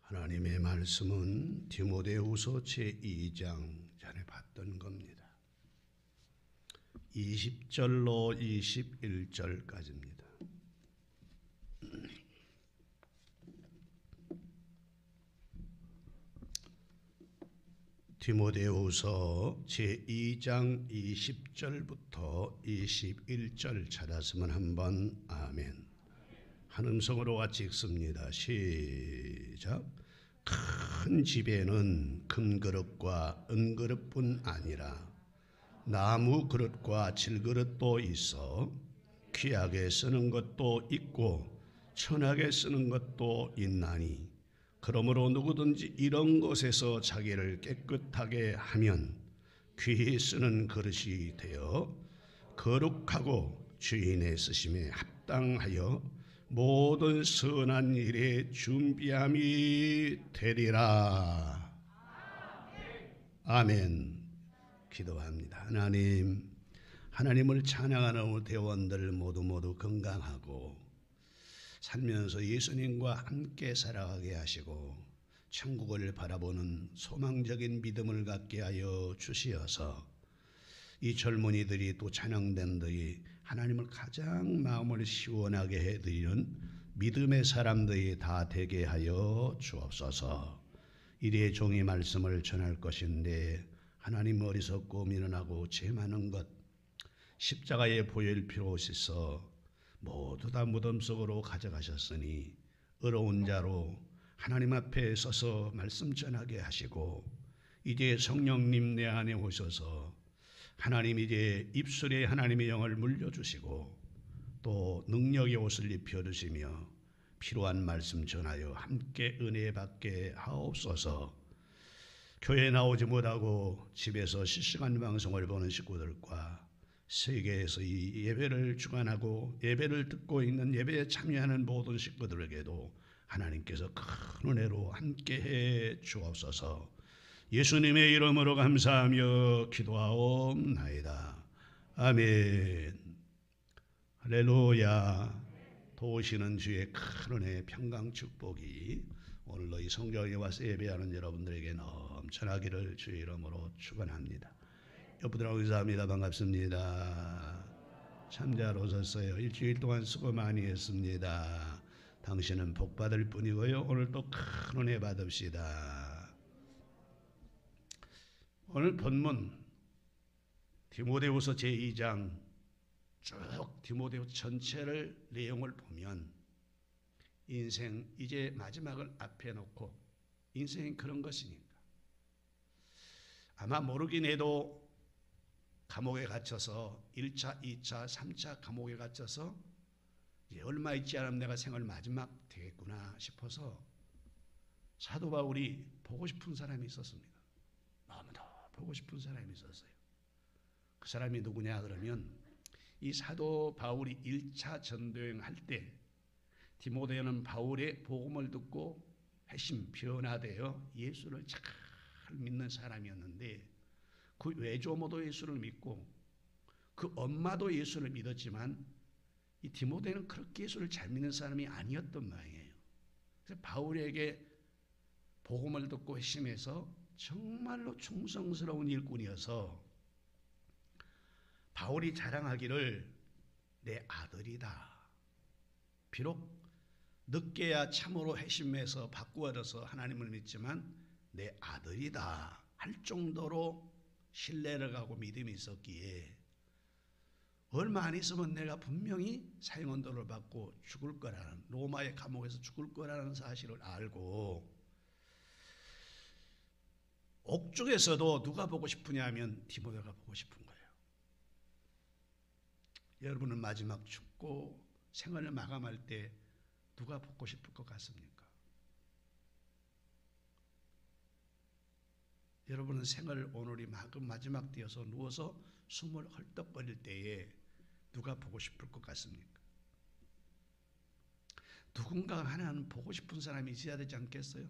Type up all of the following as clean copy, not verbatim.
하나님의 말씀은 디모데후서 제2장 전에 봤던 겁니다. 20절로 21절까지입니다. 디모데후서 제2장 20절부터 21절 찾았으면 한번 아멘. 한 음성으로 같이 읽습니다. 시작. 큰 집에는 금그릇과 은그릇뿐 아니라 나무 그릇과 질그릇도 있어 귀하게 쓰는 것도 있고 천하게 쓰는 것도 있나니 그러므로 누구든지 이런 것에서 자기를 깨끗하게 하면 귀히 쓰는 그릇이 되어 거룩하고 주인의 쓰심에 합당하여 모든 선한 일에 준비함이 되리라. 아멘. 기도합니다. 하나님을 찬양하는 우리 대원들 모두 건강하고 살면서 예수님과 함께 살아가게 하시고 천국을 바라보는 소망적인 믿음을 갖게 하여 주시어서 이 젊은이들이 또 찬양된들이 하나님을 가장 마음을 시원하게 해드리는 믿음의 사람들이 다 되게 하여 주옵소서. 이리의 종이 말씀을 전할 것인데 하나님 어리석고 미련하고 죄 많은 것 십자가에 보일 필요 없어 모두 다 무덤 속으로 가져가셨으니 어려운 자로 하나님 앞에 서서 말씀 전하게 하시고 이제 성령님 내 안에 오셔서 하나님 이제 입술에 하나님의 영을 물려주시고 또 능력의 옷을 입혀주시며 필요한 말씀 전하여 함께 은혜 받게 하옵소서. 교회에 나오지 못하고 집에서 실시간 방송을 보는 식구들과 세계에서 이 예배를 주관하고 예배를 듣고 있는 예배에 참여하는 모든 식구들에게도 하나님께서 큰 은혜로 함께해 주옵소서. 예수님의 이름으로 감사하며 기도하옵나이다. 아멘. 할렐루야. 도우시는 주의 큰 은혜 평강 축복이 오늘도 이 성경에 와서 예배하는 여러분들에게 넘쳐나기를 주의 이름으로 축원합니다. 여러분들하고 인사합니다. 반갑습니다. 참자로 오셨어요. 일주일 동안 수고 많이 했습니다. 당신은 복 받을 뿐이고요. 오늘 또 큰 은혜 받읍시다. 오늘 본문 디모데후서 제2장 쭉 디모데후서 전체를 내용을 보면 인생 이제 마지막을 앞에 놓고 인생이 그런 것이니까 아마 모르긴 해도 감옥에 갇혀서 1차, 2차, 3차 감옥에 갇혀서 이제 얼마 있지 않으면 내가 생을 마지막 되겠구나 싶어서 사도 바울이 보고 싶은 사람이 있었습니다. 너무도 보고 싶은 사람이 있었어요. 그 사람이 누구냐 그러면 이 사도 바울이 1차 전도여행 할 때 디모데는 바울의 복음을 듣고 회심 변화되어 예수를 잘 믿는 사람이었는데 그 외조모도 예수를 믿고 그 엄마도 예수를 믿었지만 이 디모데는 그렇게 예수를 잘 믿는 사람이 아니었던 모양이에요. 그래서 바울에게 복음을 듣고 회심해서 정말로 충성스러운 일꾼이어서 바울이 자랑하기를 내 아들이다. 비록 늦게야 참으로 회심해서 바꾸어져서 하나님을 믿지만 내 아들이다 할 정도로 신뢰를 가고 믿음이 있었기에 얼마 안 있으면 내가 분명히 사형언도를 받고 죽을 거라는 로마의 감옥에서 죽을 거라는 사실을 알고 옥중에서도 누가 보고 싶으냐 하면 디모데가 보고 싶은 거예요. 여러분은 마지막 죽고 생을 마감할 때 누가 보고 싶을 것 같습니까? 여러분은 생을 오늘이 마지막 되어서 누워서 숨을 헐떡거릴 때에 누가 보고 싶을 것 같습니까? 누군가 하나는 보고 싶은 사람이 있어야 되지 않겠어요?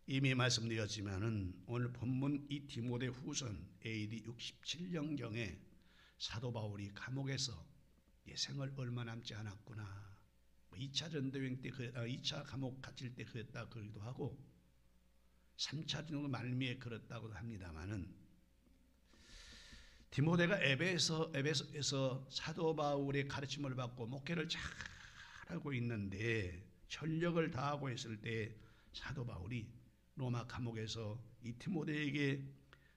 이미 말씀드렸지만은 오늘 본문 이 디모데 후선 AD 67년경에 사도 바울이 감옥에서 내 생을 얼마 남지 않았구나 2차 전도여행 때 2차 감옥 갇힐 때 그랬다 그러기도 하고 3차 정도 말미에 그렇다고도 합니다만은 디모데가 에베소에서 사도 바울의 가르침을 받고 목회를 잘하고 있는데 전력을 다하고 있을 때 사도 바울이 로마 감옥에서 이 디모데에게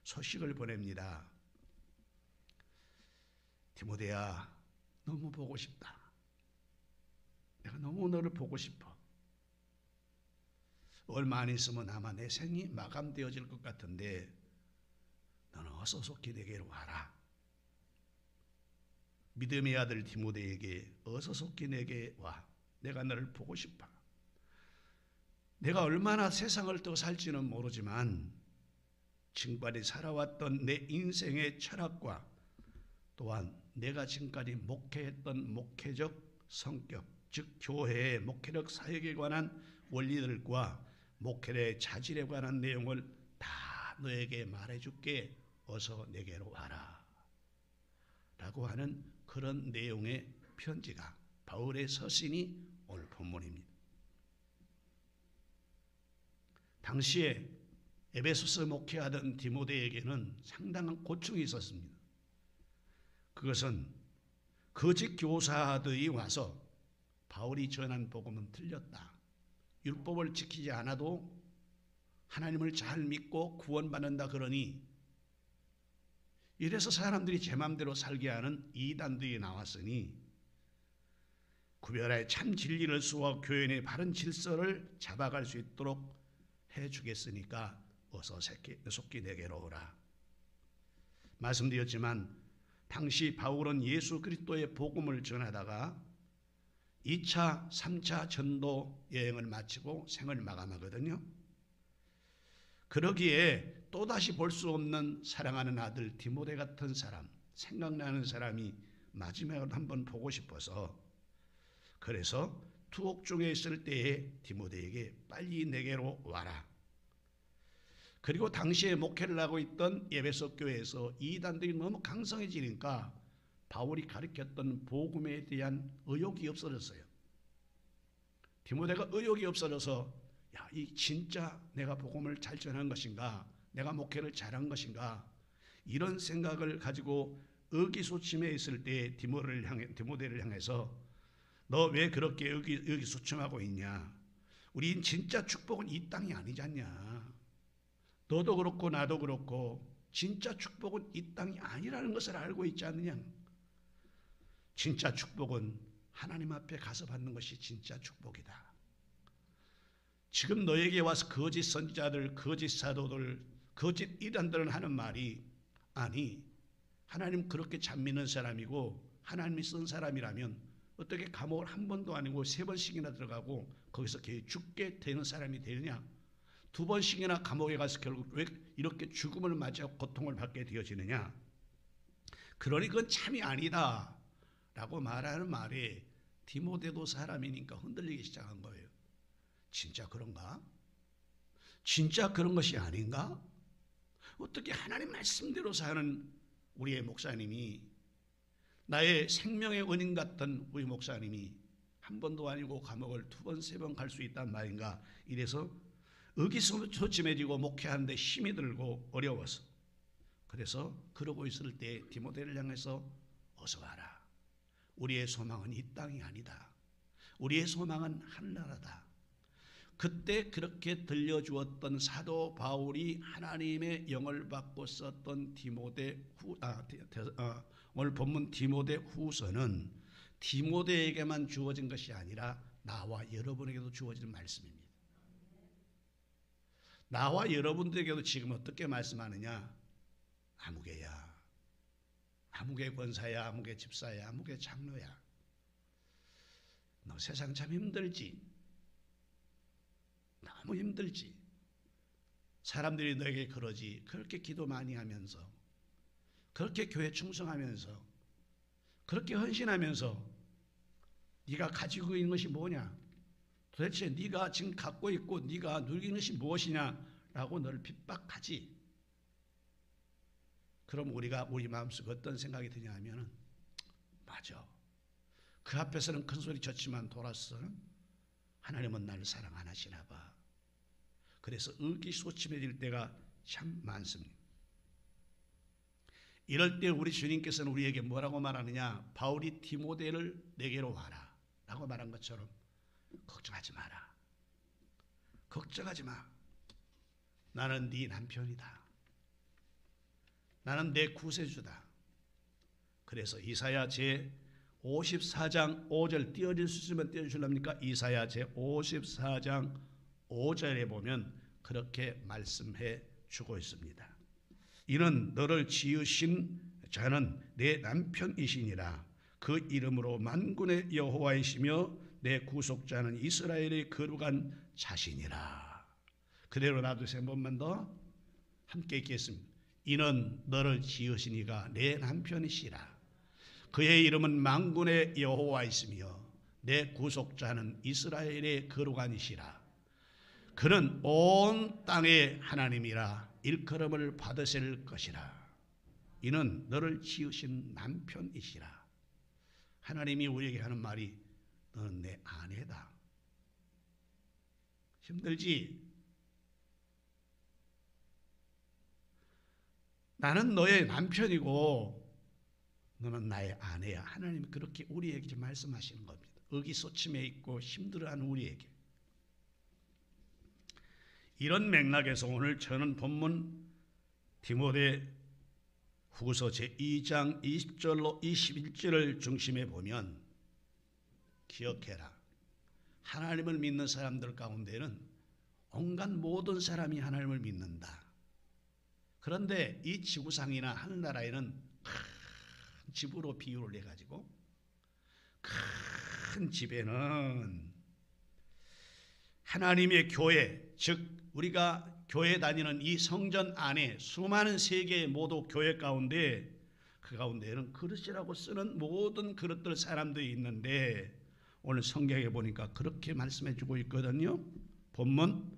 소식을 보냅니다. 디모데야, 너무 보고 싶다. 내가 너무 너를 보고 싶어. 얼마 안 있으면 아마 내 생이 마감되어질 것 같은데 너는 어서 속히 내게로 와라. 믿음의 아들 디모데에게 어서 속히 내게 와. 내가 너를 보고 싶어. 내가 얼마나 세상을 더 살지는 모르지만 지금까지 살아왔던 내 인생의 철학과 또한 내가 지금까지 목회했던 목회적 성격, 즉 교회의 목회력 사역에 관한 원리들과 목회의 자질에 관한 내용을 다 너에게 말해줄게. 어서 내게로 와라. 라고 하는 그런 내용의 편지가 바울의 서신이 오늘 본문입니다. 당시에 에베소서 목회하던 디모데에게는 상당한 고충이 있었습니다. 그것은 거짓 교사들이 와서 바울이 전한 복음은 틀렸다. 율법을 지키지 않아도 하나님을 잘 믿고 구원받는다 그러니 이래서 사람들이 제 마음대로 살게 하는 이단들이 나왔으니 구별하여 참 진리를 수호하고 교회의 바른 질서를 잡아갈 수 있도록 해주겠으니까 어서 속히 내게로 오라. 말씀드렸지만 당시 바울은 예수 그리스도의 복음을 전하다가 2차, 3차 전도 여행을 마치고 생을 마감하거든요. 그러기에 또다시 볼 수 없는 사랑하는 아들 디모데 같은 사람, 생각나는 사람이 마지막으로 한번 보고 싶어서 그래서 투옥 중에 있을 때에 디모데에게 빨리 내게로 와라. 그리고 당시에 목회를 하고 있던 에베소 교회에서 이단들이 너무 강성해지니까 바울이 가르쳤던 복음에 대한 의욕이 없어졌어요. 디모데가 의욕이 없어져서 야, 이 진짜 내가 복음을 잘 전한 것인가? 내가 목회를 잘한 것인가? 이런 생각을 가지고 의기소침해 있을 때 디모데를 향해서 너 왜 그렇게 의기소침하고 있냐? 우린 진짜 축복은 이 땅이 아니지 않냐? 너도 그렇고 나도 그렇고 진짜 축복은 이 땅이 아니라는 것을 알고 있지 않느냐? 진짜 축복은 하나님 앞에 가서 받는 것이 진짜 축복이다. 지금 너에게 와서 거짓 선지자들, 거짓 사도들, 거짓 이단들은 하는 말이 아니 하나님 그렇게 잘 믿는 사람이고 하나님이 쓴 사람이라면 어떻게 감옥을 한 번도 아니고 3번씩이나 들어가고 거기서 죽게 되는 사람이 되느냐? 2번씩이나 감옥에 가서 결국 왜 이렇게 죽음을 맞이하고 고통을 받게 되어지느냐? 그러니 그건 참이 아니다 라고 말하는 말에 디모데도 사람이니까 흔들리기 시작한 거예요. 진짜 그런가? 진짜 그런 것이 아닌가? 어떻게 하나님 말씀대로 사는 우리의 목사님이 나의 생명의 원인 같던 우리 목사님이 한 번도 아니고 감옥을 2번, 3번 갈 수 있단 말인가? 이래서 의기소침해지고 목회하는데 힘이 들고 어려워서 그래서 그러고 있을 때 디모데를 향해서 어서 와라. 우리의 소망은 이 땅이 아니다. 우리의 소망은 하늘나라다. 그때 그렇게 들려주었던 사도 바울이 하나님의 영을 받고 썼던 오늘 본문 디모데 후서는 디모데에게만 주어진 것이 아니라 나와 여러분에게도 주어진 말씀입니다. 나와 여러분들에게도 지금 어떻게 말씀하느냐? 아무개야, 아무개 권사야, 아무개 집사야, 아무개 장로야. 너 세상 참 힘들지? 너무 힘들지? 사람들이 너에게 그러지. 그렇게 기도 많이 하면서 그렇게 교회 충성하면서 그렇게 헌신하면서 네가 가지고 있는 것이 뭐냐? 도대체 네가 지금 갖고 있고 네가 누리는 것이 무엇이냐라고 너를 핍박하지. 그럼 우리가 우리 마음속에 어떤 생각이 드냐 하면은 맞아. 그 앞에서는 큰 소리 쳤지만 돌아서는 하나님은 나를 사랑 안 하시나 봐. 그래서 의기소침해질 때가 참 많습니다. 이럴 때 우리 주님께서는 우리에게 뭐라고 말하느냐? 바울이 디모데를 내게로 와라 라고 말한 것처럼 걱정하지 마라. 걱정하지 마. 나는 네 남편이다. 나는 내 구세주다. 그래서 이사야 제 54장 5절 띄워줄 수 있으면 띄워주실랍니까? 이사야 제 54장 5절에 보면 그렇게 말씀해 주고 있습니다. 이는 너를 지으신 자는 내 남편이시니라. 그 이름으로 만군의 여호와이시며 내 구속자는 이스라엘의 거룩한 자신이라. 그대로 놔두세요. 한 번만 더 함께 읽겠습니다. 이는 너를 지으신 이가 내 남편이시라. 그의 이름은 만군의 여호와이시며 내 구속자는 이스라엘의 거룩한이시라. 그는 온 땅의 하나님이라 일컬음을 받으실 것이라. 이는 너를 지으신 남편이시라. 하나님이 우리에게 하는 말이 너는 내 아내다. 힘들지? 나는 너의 남편이고 너는 나의 아내야. 하나님이 그렇게 우리에게 말씀하시는 겁니다. 의기소침해 있고 힘들어하는 우리에게. 이런 맥락에서 오늘 저는 본문 디모데 후서 제2장 20절로 21절을 중심에 보면 기억해라. 하나님을 믿는 사람들 가운데는 온갖 모든 사람이 하나님을 믿는다. 그런데 이 지구상이나 하늘나라에는 큰 집으로 비유를 해가지고 큰 집에는 하나님의 교회, 즉 우리가 교회 다니는 이 성전 안에 수많은 세계의 모두 교회 가운데 그 가운데에는 그릇이라고 쓰는 모든 그릇들 사람들이 있는데 오늘 성경에 보니까 그렇게 말씀해 주고 있거든요. 본문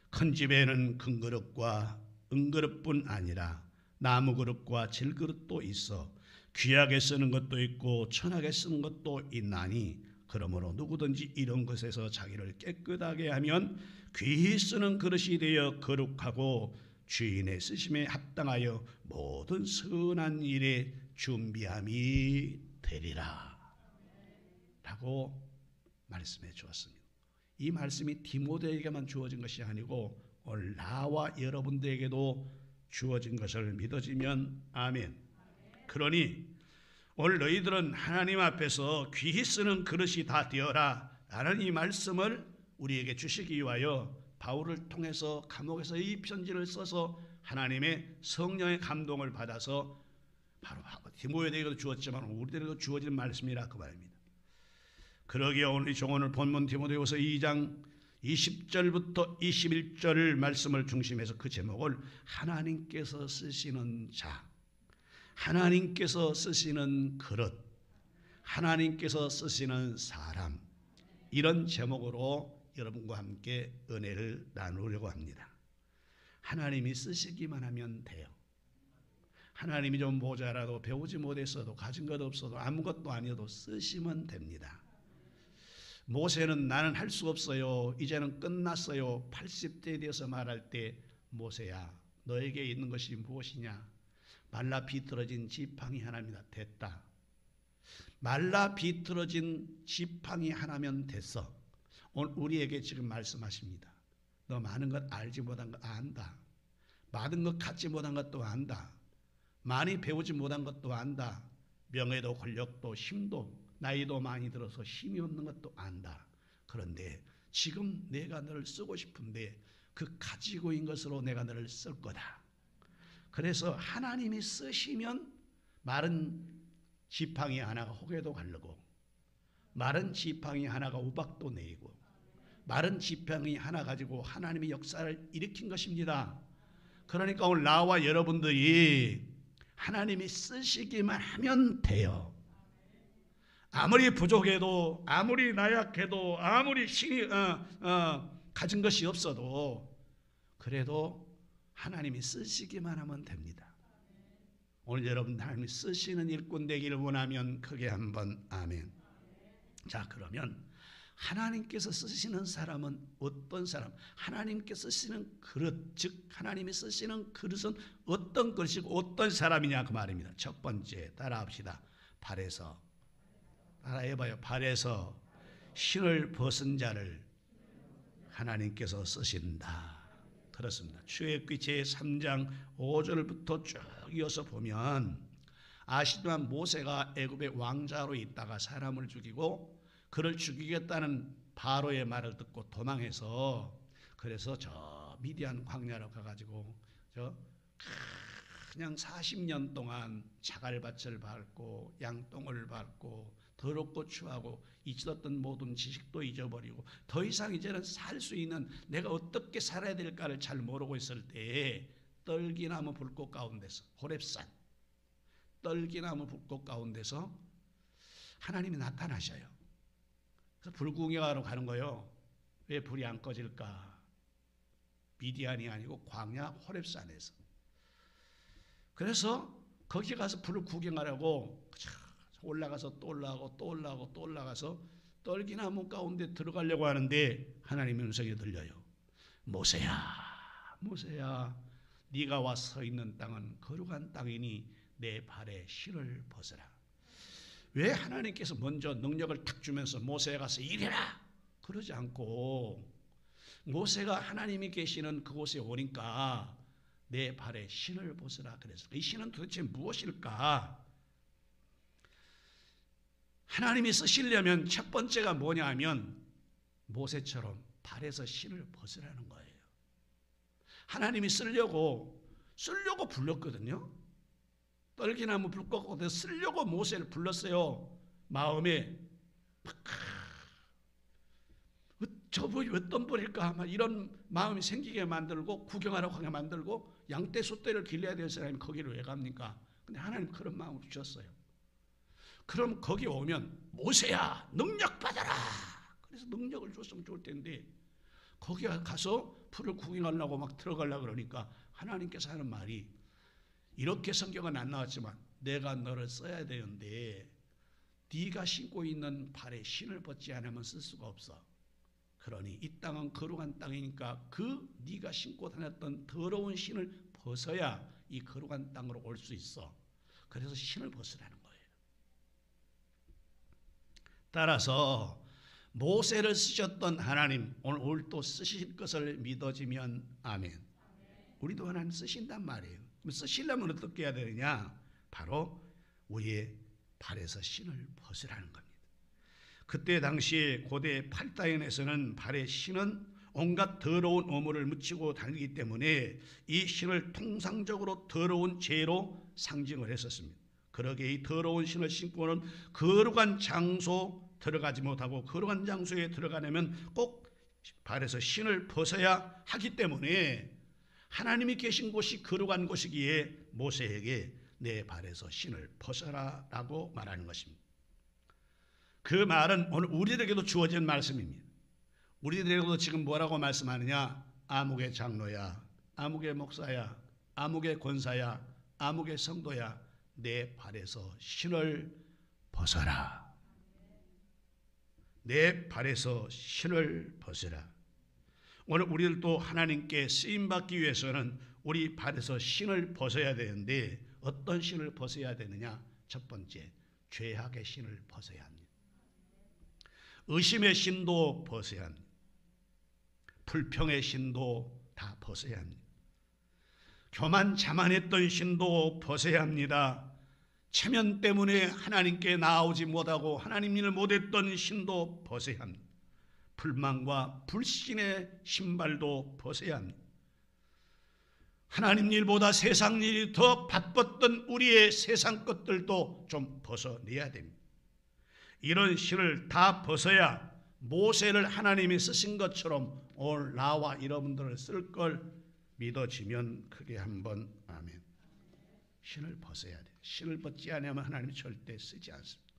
큰 집에는 큰 그릇과 은그릇뿐 아니라 나무 그릇과 질그릇도 있어 귀하게 쓰는 것도 있고 천하게 쓰는 것도 있나니 그러므로 누구든지 이런 것에서 자기를 깨끗하게 하면 귀히 쓰는 그릇이 되어 거룩하고 주인의 쓰심에 합당하여 모든 선한 일에 준비함이 되리라 라고 말씀해 주었습니다. 이 말씀이 디모데에게만 주어진 것이 아니고 오늘 나와 여러분들에게도 주어진 것을 믿어지면 아멘. 그러니 오늘 너희들은 하나님 앞에서 귀히 쓰는 그릇이 다 되어라 라는 이 말씀을 우리에게 주시기 위하여 바울을 통해서 감옥에서 이 편지를 써서 하나님의 성령의 감동을 받아서 바로 디모데에게도 주었지만 우리들에게도 주어진 말씀이라 그 말입니다. 그러기에 오늘 오늘 본문 디모데후서 2장 20절부터 21절 말씀을 중심해서 그 제목을 하나님께서 쓰시는 자, 하나님께서 쓰시는 그릇, 하나님께서 쓰시는 사람, 이런 제목으로 여러분과 함께 은혜를 나누려고 합니다. 하나님이 쓰시기만 하면 돼요. 하나님이 좀 모자라도 배우지 못했어도 가진 것 없어도 아무것도 아니어도 쓰시면 됩니다. 모세는 나는 할 수 없어요. 이제는 끝났어요. 80대 되어서 말할 때 모세야 너에게 있는 것이 무엇이냐? 말라 비틀어진 지팡이 하나입니다. 됐다. 말라 비틀어진 지팡이 하나면 됐어. 오늘 우리에게 지금 말씀하십니다. 너 많은 것 알지 못한 것 안다. 많은 것 갖지 못한 것도 안다. 많이 배우지 못한 것도 안다. 명예도 권력도 힘도 나이도 많이 들어서 힘이 없는 것도 안다. 그런데 지금 내가 너를 쓰고 싶은데 그 가지고 있는 것으로 내가 너를 쓸 거다. 그래서 하나님이 쓰시면 마른 지팡이 하나가 혹에도 가르고 마른 지팡이 하나가 우박도 내고 마른 지팡이 하나 가지고 하나님의 역사를 일으킨 것입니다. 그러니까 오늘 나와 여러분들이 하나님이 쓰시기만 하면 돼요. 아무리 부족해도 아무리 나약해도 아무리 신이 가진 것이 없어도 그래도 하나님이 쓰시기만 하면 됩니다. 오늘 여러분 하나님이 쓰시는 일꾼 되기를 원하면 크게 한번 아멘. 자, 그러면 하나님께서 쓰시는 사람은 어떤 사람? 하나님께서 쓰시는 그릇, 즉 하나님이 쓰시는 그릇은 어떤 그릇이고 어떤 사람이냐 그 말입니다. 첫 번째, 따라합시다. 발에서, 따라해봐요. 발에서 신을 벗은 자를 하나님께서 쓰신다. 그렇습니다. 출애굽기 제3장 5절부터 쭉 이어서 보면 아시지만 모세가 애굽의 왕자로 있다가 사람을 죽이고 그를 죽이겠다는 바로의 말을 듣고 도망해서 그래서 저 미디안 광야로 가가지고 그냥 40년 동안 자갈밭을 밟고 양똥을 밟고 더럽고 추하고 잊었던 모든 지식도 잊어버리고 더 이상 이제는 살 수 있는 내가 어떻게 살아야 될까를 잘 모르고 있을 때에 떨기나무 불꽃 가운데서 호렙산 떨기나무 불꽃 가운데서 하나님이 나타나셔요. 그래서 불 구경하러 가는 거예요. 왜 불이 안 꺼질까? 미디안이 아니고 광야 호렙산에서. 그래서 거기 가서 불을 구경하려고 올라가서 또 올라가고 또 올라가고 또 올라가서 떨기나무 가운데 들어가려고 하는데 하나님의 음성이 들려요. 모세야, 모세야, 네가 와 서 있는 땅은 거룩한 땅이니 내 발에 신을 벗어라. 왜 하나님께서 먼저 능력을 탁 주면서 모세에 가서 일해라 그러지 않고 모세가 하나님이 계시는 그곳에 오니까 내 발에 신을 벗으라 그랬어요. 이 신은 도대체 무엇일까? 하나님이 쓰시려면 첫 번째가 뭐냐 하면 모세처럼 발에서 신을 벗으라는 거예요. 하나님이 쓰려고 불렀거든요. 떨기나무 불꽃 가운데 쓰려고 모세를 불렀어요. 마음에 저분이 어떤 분일까 막 이런 마음이 생기게 만들고 구경하라고 하게 만들고 양떼 소떼를 길러야 될 사람이 거기를 왜 갑니까? 근데 하나님 그런 마음을 주셨어요. 그럼 거기 오면 모세야 능력 받아라. 그래서 능력을 줬으면 좋을 텐데 거기 가서 풀을 구경하려고 막 들어가려고 그러니까 하나님께서 하는 말이 이렇게 성경은 안 나왔지만 내가 너를 써야 되는데 네가 신고 있는 발에 신을 벗지 않으면 쓸 수가 없어. 그러니 이 땅은 거룩한 땅이니까 그 네가 신고 다녔던 더러운 신을 벗어야 이 거룩한 땅으로 올 수 있어. 그래서 신을 벗으라는 거예요. 따라서 모세를 쓰셨던 하나님 오늘 또 쓰실 것을 믿어지면 아멘. 우리도 하나님 쓰신단 말이에요. 쓰시려면 어떻게 해야 되느냐? 바로 우리의 발에서 신을 벗으라는 겁니다. 그때 당시에 고대 팔다인에서는 발에 신은 온갖 더러운 오물을 묻히고 다니기 때문에 이 신을 통상적으로 더러운 죄로 상징을 했었습니다. 그러기에 이 더러운 신을 신고는 거룩한 장소 들어가지 못하고 거룩한 장소에 들어가려면 꼭 발에서 신을 벗어야 하기 때문에 하나님이 계신 곳이 거룩한 곳이기에 모세에게 내 발에서 신을 벗어라 라고 말하는 것입니다. 그 말은 오늘 우리들에게도 주어진 말씀입니다. 우리들에게도 지금 뭐라고 말씀하느냐? 아무개 장로야, 아무개 목사야, 아무개 권사야, 아무개 성도야, 내 발에서 신을 벗어라. 내 발에서 신을 벗어라. 오늘 우리들도 하나님께 쓰임받기 위해서는 우리 발에서 신을 벗어야 되는데 어떤 신을 벗어야 되느냐? 첫 번째, 죄악의 신을 벗어야 합니다. 의심의 신도 벗어야 합니다. 불평의 신도 다 벗어야 합니다. 교만 자만했던 신도 벗어야 합니다. 체면 때문에 하나님께 나아오지 못하고 하나님 일을 못했던 신도 벗어야 합니다. 불만과 불신의 신발도 벗어야 합니다. 하나님 일보다 세상 일이 더 바빴던 우리의 세상 것들도 좀 벗어내야 됩니다. 이런 신을 다 벗어야 모세를 하나님이 쓰신 것처럼 오늘 나와 여러분들을 쓸 걸 믿어지면 크게 한번 아멘. 신을 벗어야 돼요. 신을 벗지 않으면 하나님이 절대 쓰지 않습니다.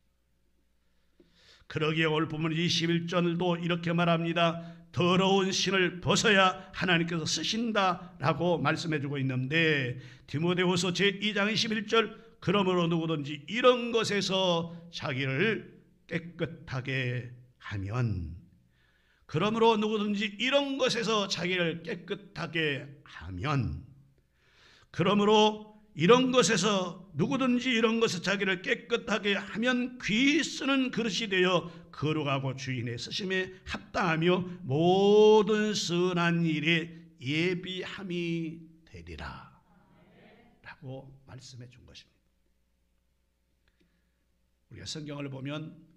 그러기에 오늘 보면 21절도 이렇게 말합니다. 더러운 신을 벗어야 하나님께서 쓰신다라고 말씀해주고 있는데 디모데후서 제2장 21절 그러므로 누구든지 이런 것에서 자기를 깨끗하게 하면, 그러므로 누구든지 이런 것에서 자기를 깨끗하게 하면, 그러므로 이런 것에서 누구든지 이런 것에서 자기를 깨끗하게 하면 귀 쓰는 그릇이 되어 거룩하고 주인의 쓰심에 합당하며 모든 선한 일에 예비함이 되리라 라고 말씀해 준 것입니다. 우리가 성경을 보면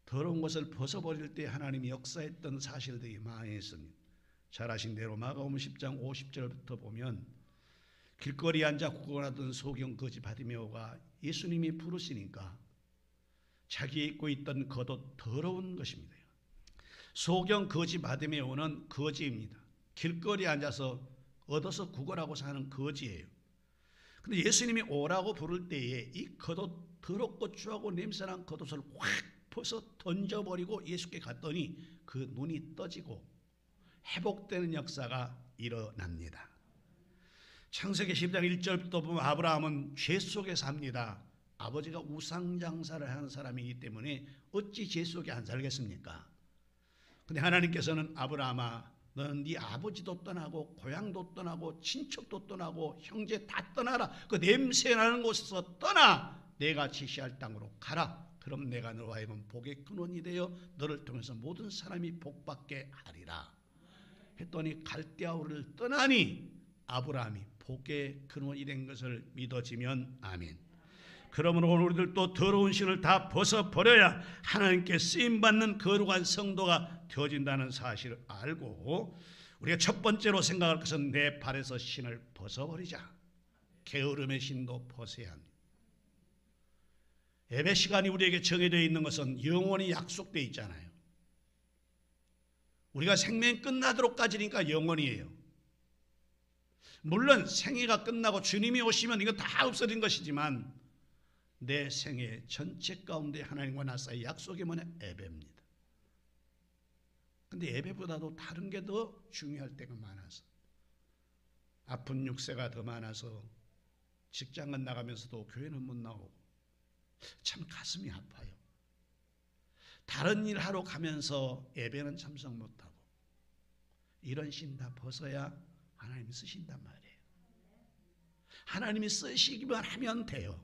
더러운 것을 벗어버릴 때 하나님이 역사했던 사실들이 많이 있습니다. 잘 아신 대로 마가복음 10장 50절부터 보면 길거리에 앉아 구걸하던 소경 거지 바디메오가 예수님이 부르시니까 자기 입고 있던 겉옷 더러운 것입니다. 소경 거지 바디메오는 거지입니다. 길거리에 앉아서 얻어서 구걸하고 사는 거지예요. 근데 예수님이 오라고 부를 때에 이 겉옷 더럽고 추하고 냄새난 겉옷을 확 벗어 던져버리고 예수께 갔더니 그 눈이 떠지고 회복되는 역사가 일어납니다. 창세기 10장 1절부터 보면 아브라함은 죄 속에 삽니다. 아버지가 우상장사를 하는 사람이기 때문에 어찌 죄 속에 안 살겠습니까? 근데 하나님께서는 아브라함아, 너는 네 아버지도 떠나고 고향도 떠나고 친척도 떠나고 형제 다 떠나라. 그 냄새나는 곳에서 떠나 내가 지시할 땅으로 가라. 그럼 내가 너와 하여금 복의 근원이 되어 너를 통해서 모든 사람이 복받게 하리라 했더니 갈대아우를 떠나니 아브라함이 복의 근원이 된 것을 믿어지면 아멘. 그러므로 오늘 우리들도 더러운 신을 다 벗어버려야 하나님께 쓰임받는 거룩한 성도가 되어진다는 사실을 알고, 우리가 첫 번째로 생각할 것은 내 발에서 신을 벗어버리자. 게으름의 신도 벗어야 합니다. 예배 시간이 우리에게 정해져 있는 것은 영원히 약속되어 있잖아요. 우리가 생명 끝나도록까지니까 영원이에요. 물론 생애가 끝나고 주님이 오시면 이거 다 없어진 것이지만 내 생애 전체 가운데 하나님과 나 사이 약속이 뭐냐? 예배입니다. 근데 예배보다도 다른 게 더 중요할 때가 많아서, 아픈 육세가 더 많아서 직장은 나가면서도 교회는 못 나오고 참 가슴이 아파요. 다른 일 하러 가면서 예배는 참석 못하고, 이런 신 다 벗어야 하나님이 쓰신단 말이에요. 하나님이 쓰시기만 하면 돼요.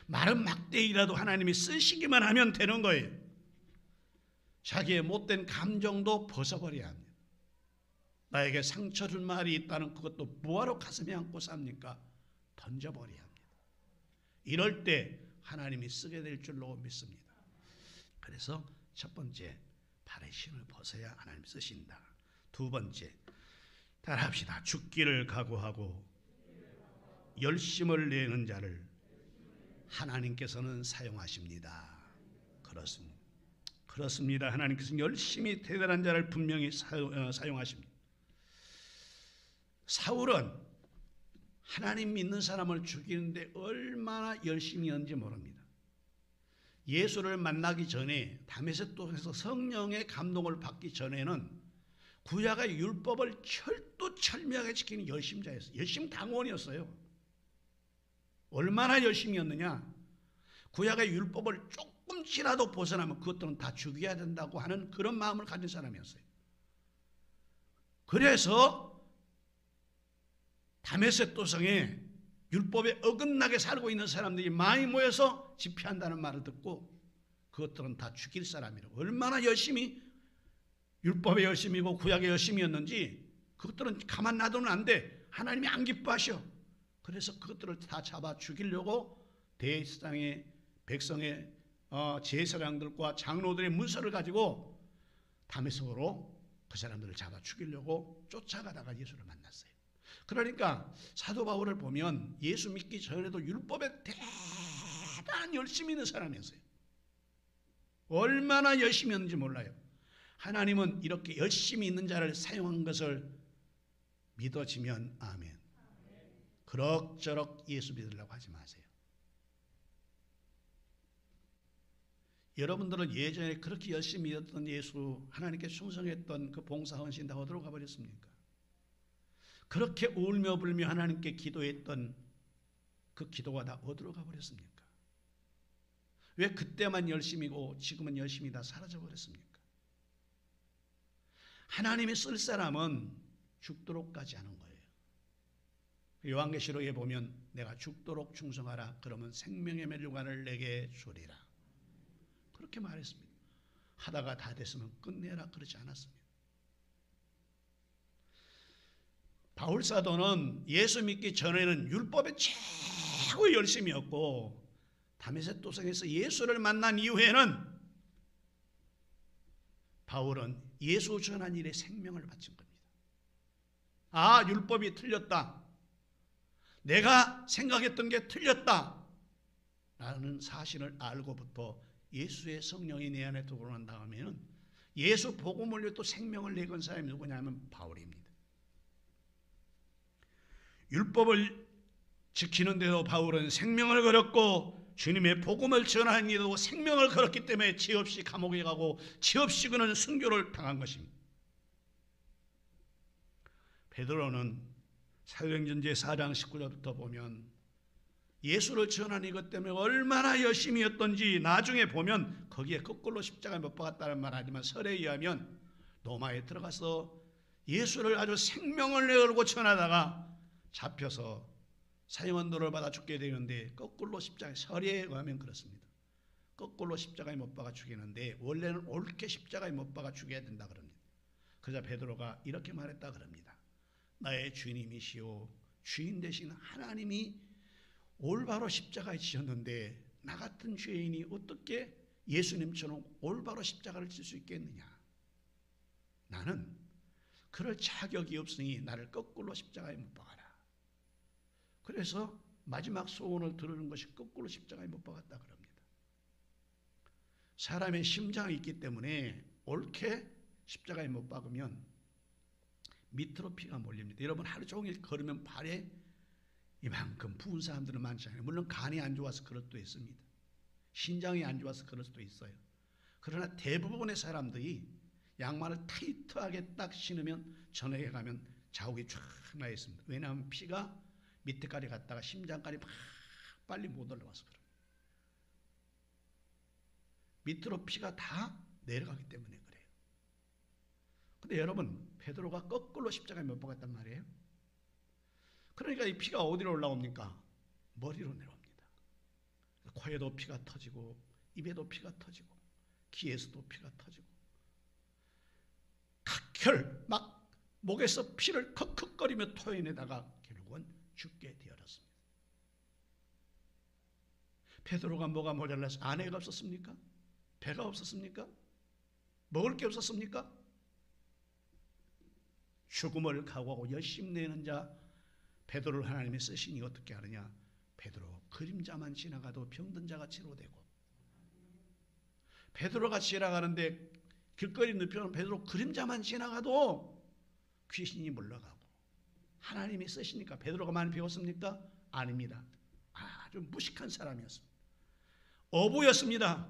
마른 막대기라도 하나님이 쓰시기만 하면 되는 거예요. 자기의 못된 감정도 벗어버려야 합니다. 나에게 상처 준 말이 있다는 그것도 뭐하러 가슴에 안고 삽니까? 던져버려야 합니다. 이럴 때 하나님이 쓰게 될 줄로 믿습니다. 그래서 첫 번째, 발의 신을 벗어야 하나님 쓰신다. 두 번째, 따라합시다. 죽기를 각오하고 열심을 내는 자를 하나님께서는 사용하십니다. 그렇습니다. 그렇습니다. 하나님께서는 열심히 대단한 자를 분명히 사용하십니다. 사울은 하나님 믿는 사람을 죽이는데 얼마나 열심히 했는지 모릅니다. 예수를 만나기 전에 다메섹도에서 성령의 감동을 받기 전에는 구약의 율법을 철두철미하게 지키는 열심자였어요. 열심 당원이었어요. 얼마나 열심히 했느냐? 구약의 율법을 조금씩이라도 벗어나면 그것들은 다 죽여야 된다고 하는 그런 마음을 가진 사람이었어요. 그래서 다메섹도성에 율법에 어긋나게 살고 있는 사람들이 많이 모여서 집회한다는 말을 듣고 그것들은 다 죽일 사람이라고. 얼마나 열심히 율법에 열심이고 구약에 열심이었는지 그것들은 가만 놔두면 안 돼. 하나님이 안 기뻐하셔. 그래서 그것들을 다 잡아 죽이려고 대제사장의 백성의 제사장들과 장로들의 문서를 가지고 다메섹으로 그 사람들을 잡아 죽이려고 쫓아가다가 예수를 만났어요. 그러니까 사도 바울을 보면 예수 믿기 전에도 율법에 대단한 열심히 있는 사람이었어요. 얼마나 열심히 했는지 몰라요. 하나님은 이렇게 열심히 있는 자를 사용한 것을 믿어지면 아멘. 그럭저럭 예수 믿으려고 하지 마세요. 여러분들은 예전에 그렇게 열심히 믿었던 예수, 하나님께 충성했던 그 봉사 헌신 다 어디로 가버렸습니까? 그렇게 울며 불며 하나님께 기도했던 그 기도가 다 어디로 가버렸습니까? 왜 그때만 열심이고 지금은 열심히 다 사라져버렸습니까? 하나님이 쓸 사람은 죽도록 가지 않은 거예요. 요한계시록에 보면 내가 죽도록 충성하라. 그러면 생명의 멸류관을 내게 주리라. 그렇게 말했습니다. 하다가 다 됐으면 끝내라 그러지 않았습니다. 바울 사도는 예수 믿기 전에는 율법에 최고 열심이었고 다메섹 도성에서 예수를 만난 이후에는 바울은 예수 전한 일에 생명을 바친 겁니다. 아, 율법이 틀렸다. 내가 생각했던 게 틀렸다. 라는 사실을 알고부터 예수의 성령이 내 안에 들어온 다음에는 예수 복음을 위해 또 생명을 내건 사람이 누구냐면 바울입니다. 율법을 지키는데도 바울은 생명을 걸었고 주님의 복음을 전하는 일에도 생명을 걸었기 때문에 죄 없이 감옥에 가고 죄 없이 그는 순교를 당한 것입니다. 베드로는 사도행전 제4장 19절부터 보면 예수를 전하는 것 때문에 얼마나 열심히 했던지 나중에 보면 거기에 거꾸로 십자가에 못 박았다는 말 하지만 설에 의하면 로마에 들어가서 예수를 아주 생명을 내걸고 전하다가 잡혀서 사형언도를 받아 죽게 되는데 거꾸로 십자가에 설에 의하면 그렇습니다. 거꾸로 십자가에 못 박아 죽이는데 원래는 옳게 십자가에 못 박아 죽여야 된다 그럽니다. 그러자 베드로가 이렇게 말했다 그럽니다. 나의 주님이시오 주인 되신 하나님이 올바로 십자가에 지셨는데 나 같은 죄인이 어떻게 예수님처럼 올바로 십자가를 질 수 있겠느냐. 나는 그럴 자격이 없으니 나를 거꾸로 십자가에 못 박아라. 그래서 마지막 소원을 들으는 것이 거꾸로 십자가에 못 박았다 그럽니다. 사람의 심장이 있기 때문에 옳게 십자가에 못 박으면 밑으로 피가 몰립니다. 여러분 하루 종일 걸으면 발에 이만큼 부은 사람들은 많지 않아요. 물론 간이 안 좋아서 그럴 수도 있습니다. 신장이 안 좋아서 그럴 수도 있어요. 그러나 대부분의 사람들이 양말을 타이트하게 딱 신으면 저녁에 가면 자국이 쫙 나 있습니다. 왜냐하면 피가 밑에까지 갔다가 심장까지 막 빨리 못 올라와서 그래요. 밑으로 피가 다 내려가기 때문에 그래요. 근데 여러분 베드로가 거꾸로 십자가에 못 박았단 말이에요. 그러니까 이 피가 어디로 올라옵니까? 머리로 내려옵니다. 코에도 피가 터지고 입에도 피가 터지고 귀에서도 피가 터지고 각혈 막 목에서 피를 컥컥거리며 토해내다가 결국은 죽게 되었습니다. 베드로가 뭐가 모자라서 아내가 없었습니까? 배가 없었습니까? 먹을 게 없었습니까? 죽음을 각오하고 열심내는 자 베드로를 하나님이 쓰시니 어떻게 하느냐? 베드로 그림자만 지나가도 병든 자가 치료되고 베드로가 지나가는데 길거리 눕혀놓은 베드로 그림자만 지나가도 귀신이 물러가고 하나님이 쓰시니까 베드로가 많이 배웠습니까? 아닙니다. 아주 무식한 사람이었습니다. 어부였습니다.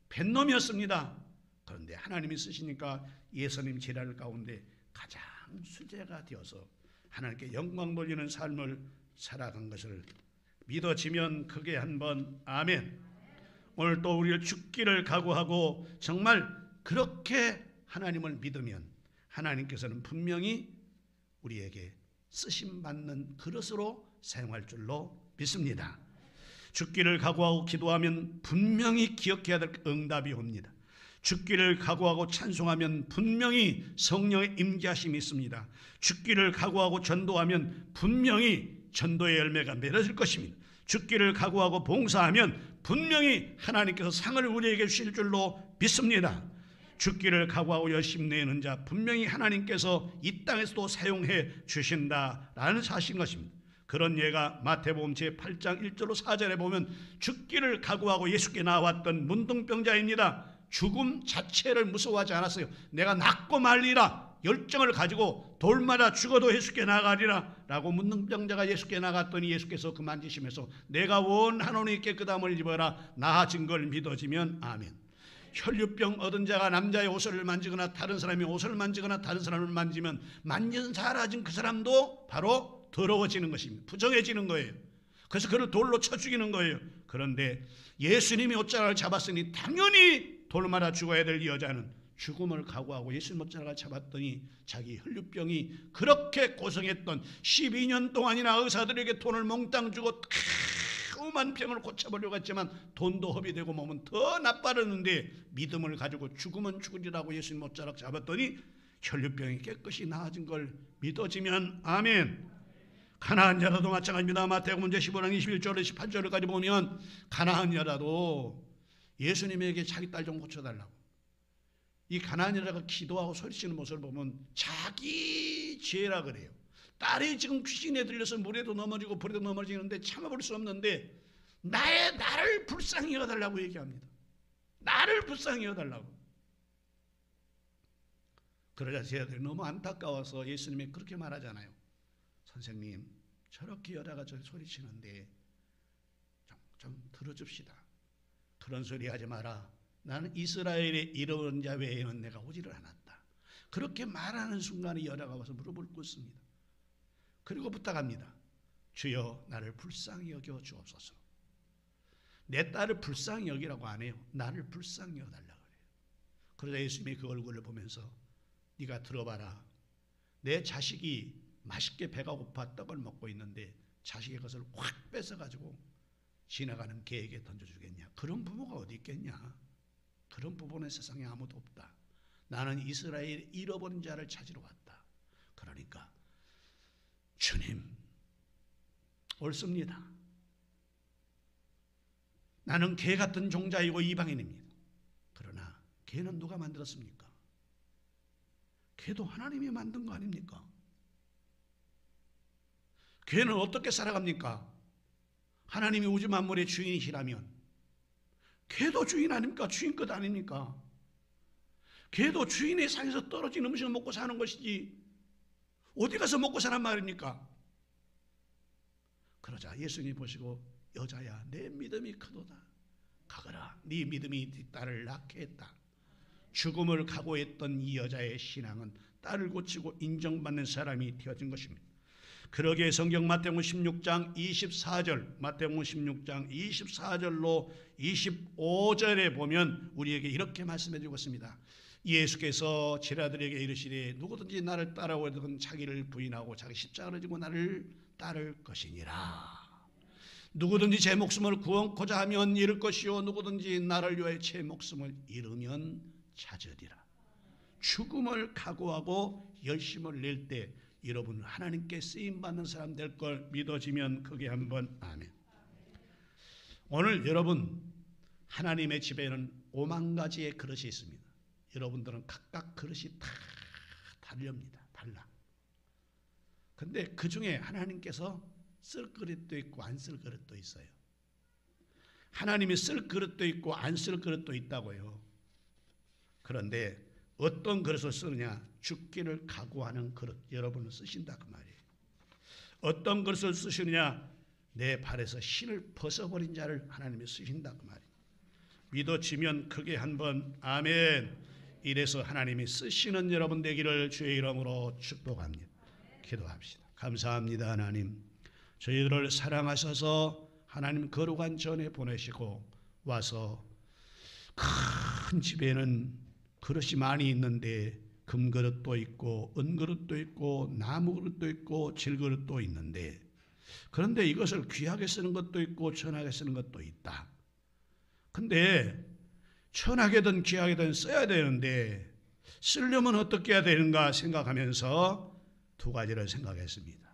뱃놈이었습니다. 그런데 하나님이 쓰시니까 예수님 제자들 가운데 가장 수제가 되어서 하나님께 영광 돌리는 삶을 살아간 것을 믿어지면 크게 한번 아멘. 오늘 또 우리를 죽기를 각오하고 정말 그렇게 하나님을 믿으면 하나님께서는 분명히 우리에게 쓰심받는 그릇으로 사용할 줄로 믿습니다. 죽기를 각오하고 기도하면 분명히 기억해야 될 응답이 옵니다. 죽기를 각오하고 찬송하면 분명히 성령의 임재하심이 있습니다. 죽기를 각오하고 전도하면 분명히 전도의 열매가 맺어질 것입니다. 죽기를 각오하고 봉사하면 분명히 하나님께서 상을 우리에게 주실 줄로 믿습니다. 죽기를 각오하고 열심히 내는 자 분명히 하나님께서 이 땅에서도 사용해 주신다라는 사실인 것입니다. 그런 예가 마태복음 제8장 1절로 4절에 보면 죽기를 각오하고 예수께 나왔던 문둥병자입니다. 죽음 자체를 무서워하지 않았어요. 내가 낫고 말리라 열정을 가지고 돌마다 죽어도 예수께 나가리라 라고 문둥병자가 예수께 나갔더니 예수께서 그 만지시면서 내가 원하노니 깨끗함을 입어라 나아진 걸 믿어지면 아멘. 혈류병 얻은 자가 남자의 옷을 만지거나 다른 사람의 옷을 만지거나 다른 사람을 만지면 만진 사라진 그 사람도 바로 더러워지는 것입니다. 부정해지는 거예요. 그래서 그를 돌로 쳐 죽이는 거예요. 그런데 예수님이 옷자락을 잡았으니 당연히 돌 맞아 죽어야 될 이 여자는 죽음을 각오하고 예수님 옷자락을 잡았더니 자기 혈류병이 그렇게 고생했던 12년 동안이나 의사들에게 돈을 몽땅 주고 오만 병을 고쳐보려고 했지만 돈도 허비되고 몸은 더 나빠졌는데 믿음을 가지고 죽으면 죽으리라고 예수님 옷자락 잡았더니 혈류병이 깨끗이 나아진 걸 믿어지면 아멘. 가나안 여자도 마찬가지입니다. 마태복음 15장 21절에서 18절까지 보면 가나안 여자도 예수님에게 자기 딸 좀 고쳐달라고, 이 가나안 여자가 기도하고 소리치는 모습을 보면 자기 죄라 그래요. 딸이 지금 귀신에 들려서 물에도 넘어지고 불에도 넘어지는데 참아볼 수 없는데 나를 불쌍히 여달라고 얘기합니다. 나를 불쌍히 여달라고. 그러자 제 아들이 너무 안타까워서 예수님이 그렇게 말하잖아요. 선생님, 저렇게 여자가 저 소리치는데 좀 들어줍시다. 그런 소리 하지 마라. 나는 이스라엘의 잃어버린 자 외에는 내가 오지를 않았다. 그렇게 말하는 순간에 여자가 와서 무릎을 꿇습니다. 그리고 부탁합니다. 주여, 나를 불쌍히 여겨 주옵소서. 내 딸을 불쌍히 여기라고 안 해요. 나를 불쌍히 여달라고 그래요. 그러자 예수님이 그 얼굴을 보면서 네가 들어봐라. 내 자식이 맛있게 배가 고파 떡을 먹고 있는데 자식의 것을 확 뺏어가지고 지나가는 개에게 던져주겠냐. 그런 부모가 어디 있겠냐. 그런 부모는 세상에 아무도 없다. 나는 이스라엘 잃어버린 자를 찾으러 왔다. 그러니까 주님, 옳습니다. 나는 개 같은 종자이고 이방인입니다. 그러나 개는 누가 만들었습니까? 개도 하나님이 만든 거 아닙니까? 개는 어떻게 살아갑니까? 하나님이 우주 만물의 주인이시라면 개도 주인 아닙니까? 주인 것 아닙니까? 개도 주인의 상에서 떨어진 음식을 먹고 사는 것이지 어디 가서 먹고 사란 말입니까? 그러자 예수님이 보시고 여자야, 내 믿음이 크도다. 가거라. 네 믿음이 네 딸을 낳게 했다. 죽음을 각오했던 이 여자의 신앙은 딸을 고치고 인정받는 사람이 되어진 것입니다. 그러기에 성경 마태복음 16장 24절, 마태복음 16장 24절로 25절에 보면 우리에게 이렇게 말씀해 주고 있습니다. 예수께서 제자들에게 이르시되 누구든지 나를 따라오거든 자기를 부인하고 자기 십자가를 지고 나를 따를 것이니라. 누구든지 제 목숨을 구원코자 하면 잃을 것이요 누구든지 나를 위하여 제 목숨을 잃으면 찾으리라. 죽음을 각오하고 열심을 낼 때 여러분 하나님께 쓰임받는 사람 될 걸 믿어지면 크게 한번 아멘. 오늘 여러분 하나님의 집에는 5만 가지의 그릇이 있습니다. 여러분들은 각각 그릇이 다 다릅니다. 달라. 근데 그 중에 하나님께서 쓸 그릇도 있고 안 쓸 그릇도 있어요. 하나님이 쓸 그릇도 있고 안 쓸 그릇도 있다고요. 그런데 어떤 그릇을 쓰느냐? 죽기를 각오하는 그릇 여러분은 쓰신다 그 말이에요. 어떤 그릇을 쓰시느냐? 내 발에서 신을 벗어버린 자를 하나님이 쓰신다 그 말이에요. 믿어지면 크게 한번 아멘. 이래서 하나님이 쓰시는 여러분 되기를 주의 이름으로 축복합니다. 기도합시다. 감사합니다. 하나님, 저희들을 사랑하셔서 하나님 거룩한 전에 보내시고 와서 큰 집에는 그릇이 많이 있는데 금그릇도 있고 은그릇도 있고 나무그릇도 있고 질그릇도 있는데, 그런데 이것을 귀하게 쓰는 것도 있고 천하게 쓰는 것도 있다. 근데 천하게든 귀하게든 써야 되는데 쓰려면 어떻게 해야 되는가 생각하면서 두 가지를 생각했습니다.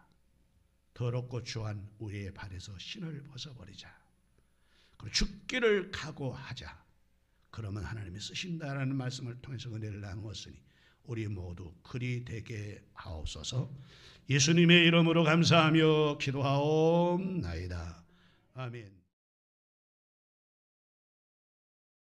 더럽고 추한 우리의 발에서 신을 벗어버리자. 그리고 죽기를 각오하자. 그러면 하나님이 쓰신다라는 말씀을 통해서 은혜를 나누었으니 우리 모두 그리 되게 하옵소서. 예수님의 이름으로 감사하며 기도하옵나이다. 아멘.